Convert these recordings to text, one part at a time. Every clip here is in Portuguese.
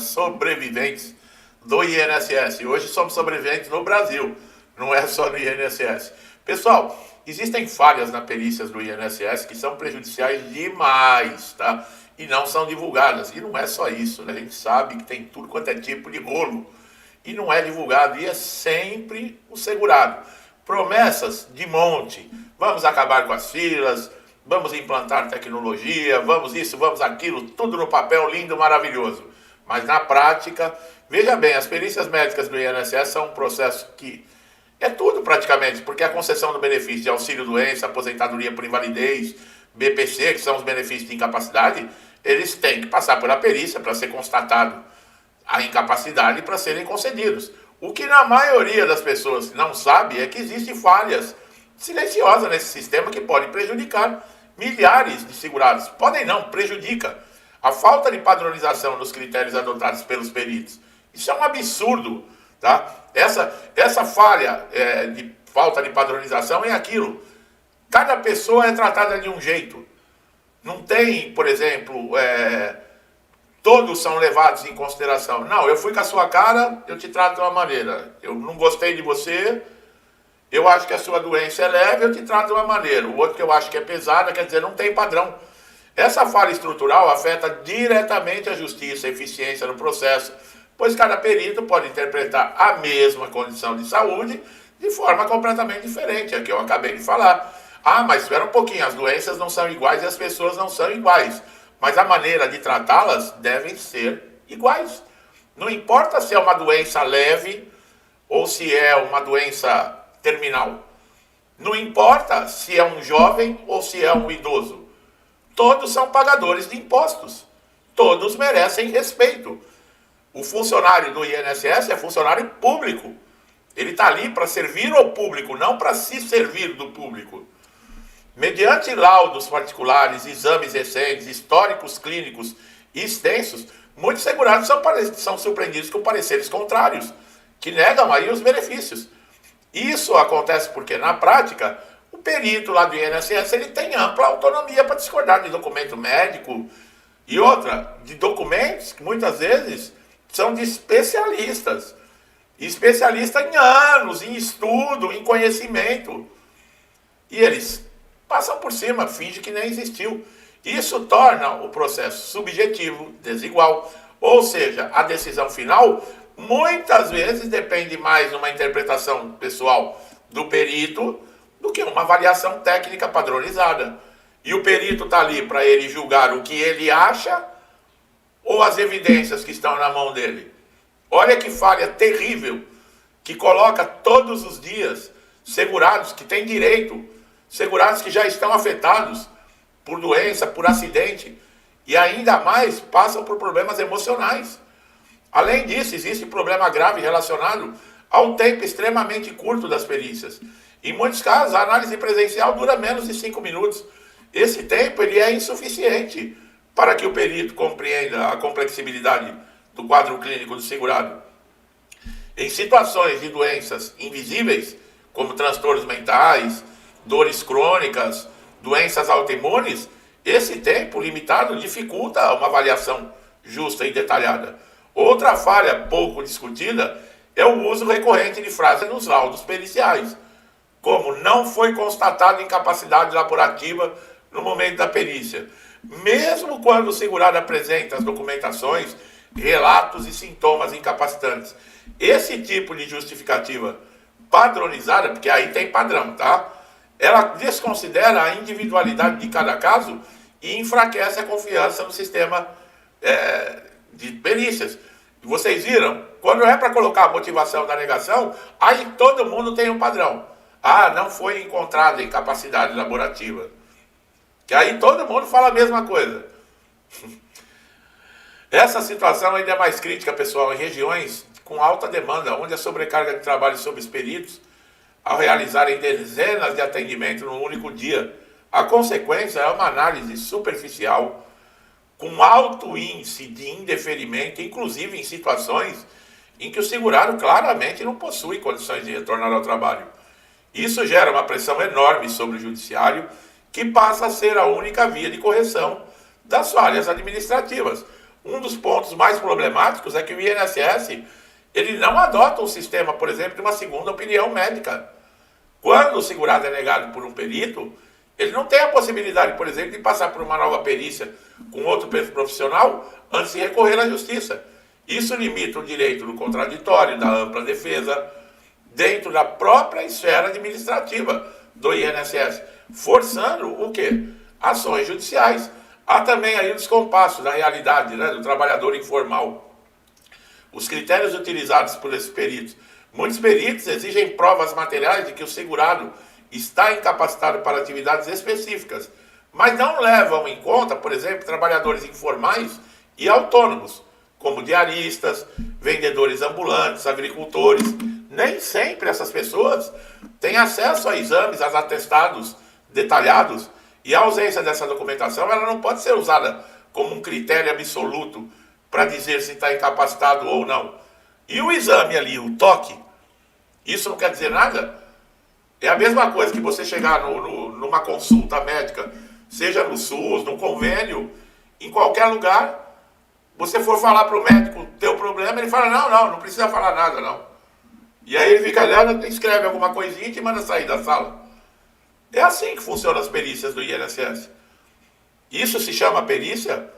sobreviventes do INSS. Hoje somos sobreviventes no Brasil, não é só no INSS. Pessoal, existem falhas na perícias do INSS que são prejudiciais demais, tá? E não são divulgadas. E não é só isso, né? A gente sabe que tem tudo quanto é tipo de rolo e não é divulgado, e é sempre o segurado. Promessas de monte, vamos acabar com as filas, vamos implantar tecnologia, vamos isso, vamos aquilo, tudo no papel lindo, maravilhoso. Mas na prática, veja bem, as perícias médicas do INSS são um processo que é tudo praticamente, porque a concessão do benefício de auxílio-doença, aposentadoria por invalidez, BPC, que são os benefícios de incapacidade, eles têm que passar pela perícia para ser constatado a incapacidade para serem concedidos. O que na maioria das pessoas não sabe é que existem falhas silenciosas nesse sistema que podem prejudicar milhares de segurados. Podem não, prejudica. A falta de padronização nos critérios adotados pelos peritos. Isso é um absurdo, tá? Essa falha de falta de padronização é aquilo. Cada pessoa é tratada de um jeito. Não tem, por exemplo, todos são levados em consideração. Não, eu fui com a sua cara, eu te trato de uma maneira. Eu não gostei de você, eu acho que a sua doença é leve, eu te trato de uma maneira. O outro que eu acho que é pesada, quer dizer, não tem padrão. Essa falha estrutural afeta diretamente a justiça, a eficiência no processo, pois cada perito pode interpretar a mesma condição de saúde de forma completamente diferente, é o que eu acabei de falar. Ah, mas espera um pouquinho, as doenças não são iguais e as pessoas não são iguais. Mas a maneira de tratá-las devem ser iguais. Não importa se é uma doença leve ou se é uma doença terminal. Não importa se é um jovem ou se é um idoso. Todos são pagadores de impostos. Todos merecem respeito. O funcionário do INSS é funcionário público. Ele está ali para servir ao público, não para se servir do público. Mediante laudos particulares, exames recentes, históricos clínicos e extensos, muitos segurados são surpreendidos com pareceres contrários, que negam aí os benefícios. Isso acontece porque, na prática, o perito lá do INSS ele tem ampla autonomia para discordar de documento médico e outra, de documentos que muitas vezes são de especialistas. Especialistas em anos, em estudo, em conhecimento. E eles passam por cima, fingem que nem existiu. Isso torna o processo subjetivo, desigual. Ou seja, a decisão final muitas vezes depende mais de uma interpretação pessoal do perito do que uma avaliação técnica padronizada. E o perito está ali para ele julgar o que ele acha ou as evidências que estão na mão dele. Olha que falha terrível, que coloca todos os dias segurados que têm direito, segurados que já estão afetados por doença, por acidente, e ainda mais passam por problemas emocionais. Além disso, existe problema grave relacionado ao tempo extremamente curto das perícias. Em muitos casos, a análise presencial dura menos de 5 minutos. Esse tempo ele é insuficiente para que o perito compreenda a complexibilidade do quadro clínico do segurado. Em situações de doenças invisíveis, como transtornos mentais, dores crônicas, doenças autoimunes, esse tempo limitado dificulta uma avaliação justa e detalhada. Outra falha pouco discutida é o uso recorrente de frases nos laudos periciais, como não foi constatada incapacidade laborativa no momento da perícia, mesmo quando o segurado apresenta as documentações, relatos e sintomas incapacitantes. Esse tipo de justificativa padronizada, porque aí tem padrão, tá? Ela desconsidera a individualidade de cada caso e enfraquece a confiança no sistema de perícias. Vocês viram? Quando é para colocar a motivação da negação, aí todo mundo tem um padrão. Ah, não foi encontrada incapacidade laborativa. Que aí todo mundo fala a mesma coisa. Essa situação ainda é mais crítica, pessoal, em regiões com alta demanda, onde a sobrecarga de trabalho sobre os peritos, ao realizarem dezenas de atendimentos num único dia, a consequência é uma análise superficial, com alto índice de indeferimento, inclusive em situações em que o segurado claramente não possui condições de retornar ao trabalho. Isso gera uma pressão enorme sobre o judiciário, que passa a ser a única via de correção das falhas administrativas. Um dos pontos mais problemáticos é que o INSS, ele não adota um sistema, por exemplo, de uma segunda opinião médica. Quando o segurado é negado por um perito, ele não tem a possibilidade, por exemplo, de passar por uma nova perícia com outro profissional antes de recorrer à justiça. Isso limita o direito do contraditório, da ampla defesa, dentro da própria esfera administrativa do INSS, forçando o quê? Ações judiciais. Há também aí o descompasso da realidade, né, do trabalhador informal. Os critérios utilizados por esses peritos. Muitos peritos exigem provas materiais de que o segurado está incapacitado para atividades específicas, mas não levam em conta, por exemplo, trabalhadores informais e autônomos, como diaristas, vendedores ambulantes, agricultores. Nem sempre essas pessoas têm acesso a exames, a atestados detalhados, e a ausência dessa documentação ela não pode ser usada como um critério absoluto para dizer se está incapacitado ou não. E o exame ali, o toque, isso não quer dizer nada? É a mesma coisa que você chegar numa consulta médica, seja no SUS, no convênio, em qualquer lugar, você for falar para o médico o teu problema, ele fala, não precisa falar nada, não. E aí ele fica olhando, escreve alguma coisinha e te manda sair da sala. É assim que funcionam as perícias do INSS. Isso se chama perícia?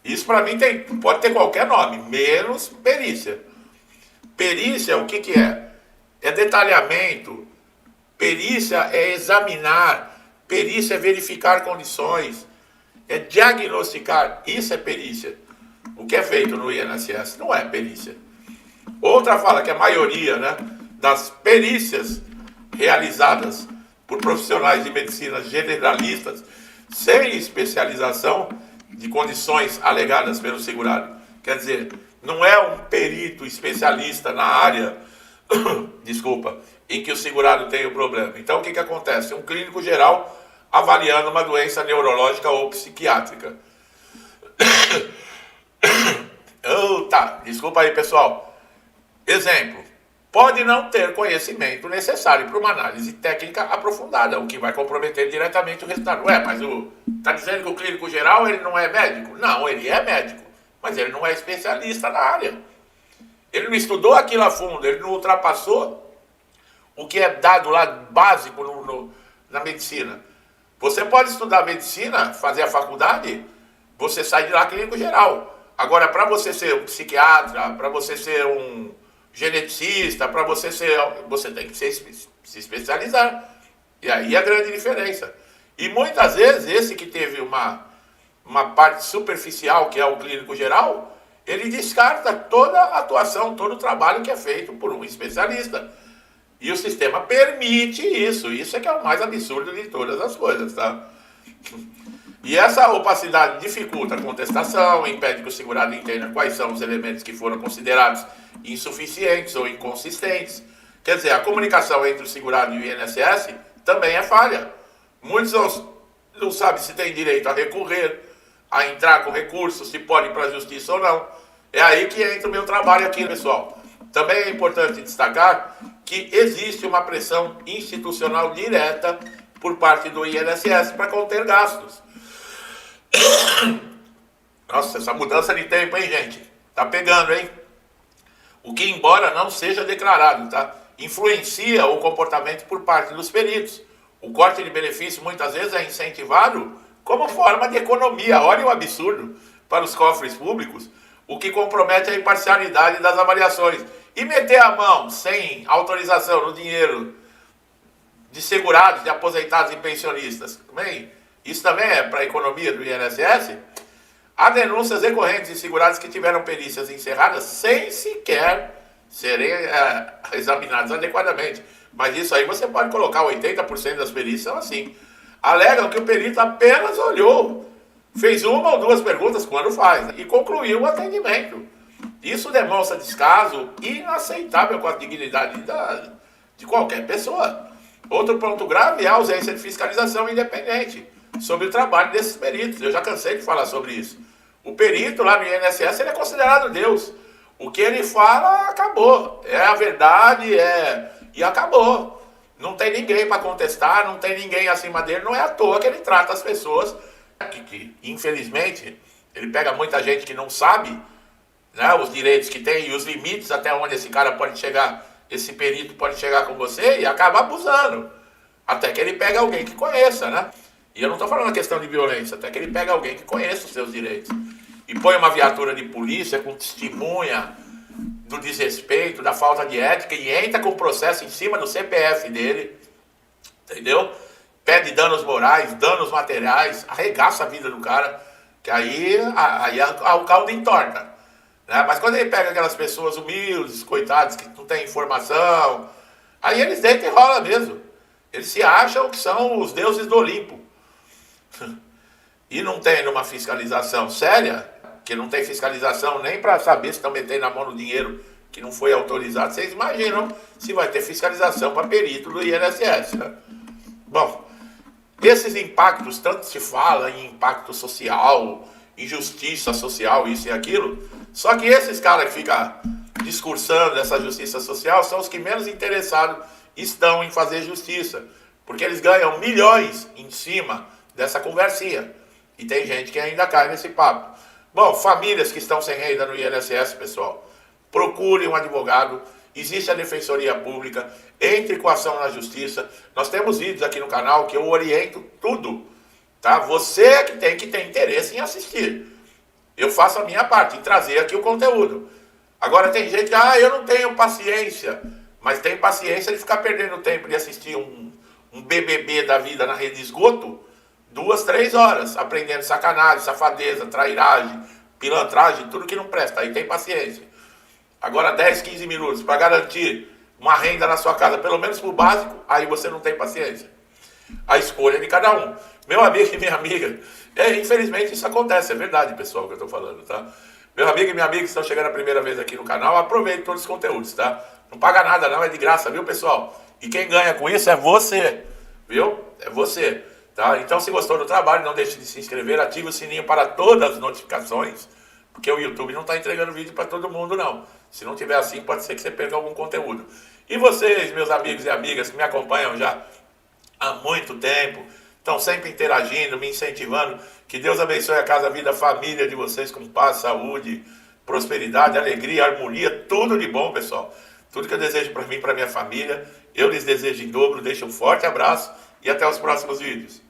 Isso para mim pode ter qualquer nome, menos perícia. Perícia, o que é? É detalhamento, perícia é examinar, perícia é verificar condições, é diagnosticar, isso é perícia. O que é feito no INSS não é perícia. Outra fala que a maioria, né, das perícias realizadas por profissionais de medicina generalistas, sem especialização de condições alegadas pelo segurado. Quer dizer, não é um perito especialista na área, desculpa, em que o segurado tem o problema. Então o que acontece? Um clínico geral avaliando uma doença neurológica ou psiquiátrica. Tá, desculpa aí, pessoal. Exemplo, pode não ter conhecimento necessário para uma análise técnica aprofundada, o que vai comprometer diretamente o resultado. Mas tá dizendo que o clínico geral ele não é médico? Não, ele é médico, mas ele não é especialista na área. Ele não estudou aquilo a fundo, ele não ultrapassou o que é dado lá básico na medicina. Você pode estudar medicina, fazer a faculdade, você sai de lá clínico geral. Agora, para você ser um psiquiatra, para você ser um geneticista, você tem que se especializar. E aí a grande diferença. E muitas vezes, esse que teve uma parte superficial, que é o clínico geral, ele descarta toda a atuação, todo o trabalho que é feito por um especialista. E o sistema permite isso. Isso é que é o mais absurdo de todas as coisas, tá? E essa opacidade dificulta a contestação, impede que o segurado entenda quais são os elementos que foram considerados insuficientes ou inconsistentes. Quer dizer, a comunicação entre o segurado e o INSS também é falha. Muitos não sabem se tem direito a recorrer, a entrar com recurso, se pode ir para a justiça ou não. É aí que entra o meu trabalho aqui, pessoal. Também é importante destacar que existe uma pressão institucional direta por parte do INSS para conter gastos. Nossa, essa mudança de tempo, hein, gente? Tá pegando, hein? O que, embora não seja declarado, tá? Influencia o comportamento por parte dos peritos. O corte de benefício muitas vezes é incentivado como forma de economia. Olha o absurdo para os cofres públicos, o que compromete a imparcialidade das avaliações. E meter a mão sem autorização no dinheiro de segurados, de aposentados e pensionistas, também, isso também é para a economia do INSS. Há denúncias recorrentes de segurados que tiveram perícias encerradas sem sequer serem examinados adequadamente. Mas isso aí você pode colocar, 80% das perícias são assim. Alegam que o perito apenas olhou, fez uma ou duas perguntas quando faz, e concluiu o atendimento. Isso demonstra descaso inaceitável com a dignidade de qualquer pessoa. Outro ponto grave é a ausência de fiscalização independente sobre o trabalho desses peritos. Eu já cansei de falar sobre isso. O perito lá no INSS, ele é considerado Deus. O que ele fala, acabou. É a verdade, e acabou. Não tem ninguém para contestar, não tem ninguém acima dele. Não é à toa que ele trata as pessoas que infelizmente, Ele pega muita gente que não sabe, né, os direitos que tem e os limites até onde esse cara pode chegar, esse perito pode chegar com você e acaba abusando. Até que ele pega alguém que conheça, né? E eu não estou falando a questão de violência, até que ele pega alguém que conheça os seus direitos. E põe uma viatura de polícia com testemunha do desrespeito, da falta de ética e entra com o processo em cima do CPF dele, entendeu? Pede danos morais, danos materiais, arregaça a vida do cara, que aí o caldo entorta, né? Mas quando ele pega aquelas pessoas humildes, coitados, que não têm informação, aí eles deitam e rola mesmo. Eles se acham que são os deuses do Olimpo. E não tem uma fiscalização séria, que não tem fiscalização nem para saber se estão metendo na mão no dinheiro que não foi autorizado. Vocês imaginam se vai ter fiscalização para perito do INSS, né? Bom, esses impactos, tanto se fala em impacto social, injustiça social, isso e aquilo, só que esses caras que ficam discursando essa justiça social são os que menos interessados estão em fazer justiça, porque eles ganham milhões em cima dessa conversinha. E tem gente que ainda cai nesse papo. Bom, famílias que estão sem renda no INSS, pessoal, procure um advogado, existe a Defensoria Pública, entre com a ação na Justiça. Nós temos vídeos aqui no canal que eu oriento tudo, tá? Você é que tem que ter interesse em assistir. Eu faço a minha parte, em trazer aqui o conteúdo. Agora tem gente que, eu não tenho paciência, mas tem paciência de ficar perdendo tempo de assistir um BBB da vida na rede de esgoto, 2, 3 horas, aprendendo sacanagem, safadeza, trairagem, pilantragem, tudo que não presta, aí tem paciência. Agora 10, 15 minutos para garantir uma renda na sua casa, pelo menos pro básico, aí você não tem paciência. A escolha de cada um. Meu amigo e minha amiga, infelizmente isso acontece, é verdade, pessoal, que eu tô falando, tá? Meu amigo e minha amiga que estão chegando a primeira vez aqui no canal, aproveite todos os conteúdos, tá? Não paga nada não, é de graça, viu, pessoal? E quem ganha com isso é você, viu? É você, tá? Então, se gostou do trabalho, não deixe de se inscrever, ative o sininho para todas as notificações, porque o YouTube não está entregando vídeo para todo mundo, não. Se não tiver assim, pode ser que você perca algum conteúdo. E vocês, meus amigos e amigas, que me acompanham já há muito tempo, estão sempre interagindo, me incentivando, que Deus abençoe a casa, a vida, a família de vocês com paz, saúde, prosperidade, alegria, harmonia, tudo de bom, pessoal. Tudo que eu desejo para mim e para minha família, eu lhes desejo em dobro. Deixo um forte abraço e até os próximos vídeos.